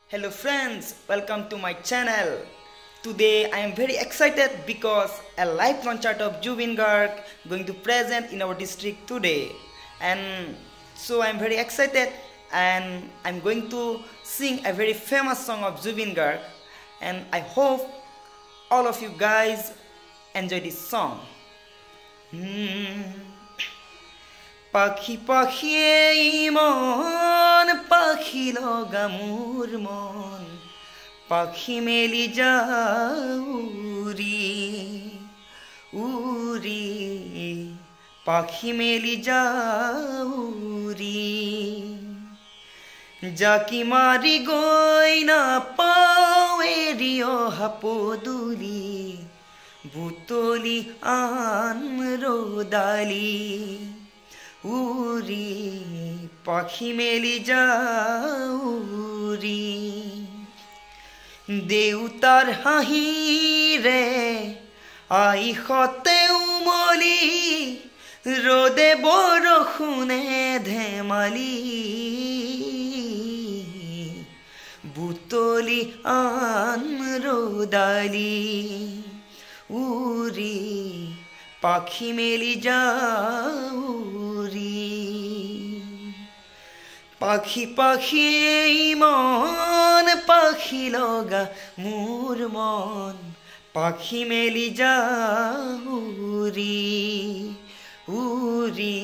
Hello friends, welcome to my channel. Today I am very excited because a live concert of Jubin Garg going to present in our district today. And so I am very excited and I am going to sing a very famous song of Jubin Garg, and I hope all of you guys enjoy this song. পাখি পাখি মন পাখি লগা মোর মন পাখি মেলি যাউরি উরি পাখি মেলি যাউরি জাকি মারি গই না পাওয়েরিও হাপদুলি বুতলি আন রোদালি উরি পাখি মেলি যাউরি দেউতার হাঁহি রে আই হতে উমলি রোদে বরষুণে ধেমালি বুতলি আন রোদালি উরি পাখি মেলি যাউরি পাখি পাখি মন পাখি লগা মোর মন পাখি মেলি যাউরি উরি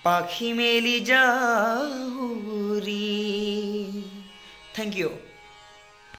পাখি মেলি যাউরি। Thank you.